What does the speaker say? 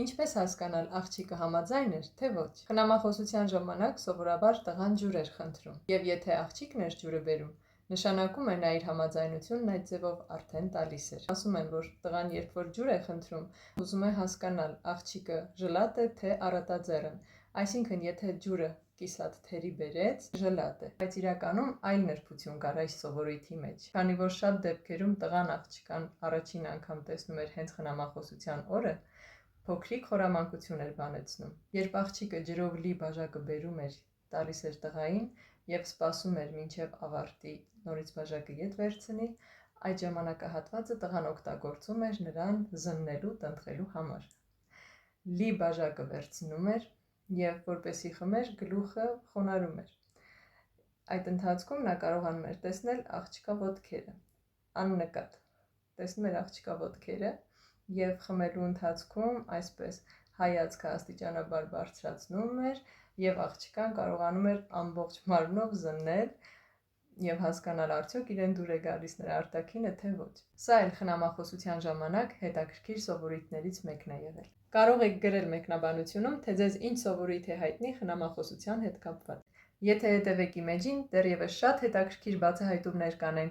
Ինչպես հասկանալ աղջիկը համաձայն էր, թե ոչ։ Խնամախոսության ժամանակ սովորաբար տղան ջուր էր խնդրում, եւ եթե աղջիկն էր ջուրը բերում, նշանակում է նա իր համաձայնությունն այդ ձևով արդեն տալիս էր։ Ասում են, որ տղան երբ որ ջուր է խնդրում, ուզում է հասկանալ աղջիկը ժլատ է թե առատաձեռն, այսինքն եթե ջուրը կիսատ թերի բերեց, ժլատ է, բայց իրականում այլ նրբություն կար այս սովորույթի մեջ, քանի որ շատ դեպքերում տղան աղջկան առաջին անգամ տեսնում էր հենց խնամախոսության օրը, փոքրիկ խորամանկություն էր բանեցնում։ Երբ աղջիկը ջրով լի բաժակը բերում էր, տալիս էր տղային եւ սպասում էր մինչեւ ավարտի նորից բաժակը ետ վերցնի, այդ ժամանակահատվածը տղան օգտագործում էր նրան զննելու, տնտղելու համար։ Լի բաժակը վերցնում էր եւ որպեսի խմեր, գլուխը խոնարհում էր։ Այդ ընթացքում նա կարողանում էր տեսնել աղջկա ոտքերը, աննկատ տեսնում էր աղջկա ոտքերը եւ խմելու ընթացքում այսպես հայացքը աստիճանաբար բարձրացնում էր եւ աղջկան կարողանում էր ամբողջ մարմնով զննել եւ հասկանալ արդյոք իրեն դուր է գալիս նրա արտաքինը թե ոչ։ Սա էլ խնամախոսության ժամանակ հետաքրքիր սովորույթներից մեկն է եղել։ Կարող եք գրել մեկնաբանությունում, թե ձեզ ինչ սովորույթ է հայտնի խնամախոսության հետ կապված։ Եթե հետևեք իմեջին, դեռևս շատ հետաքրքիր բացահայտումներ կանենք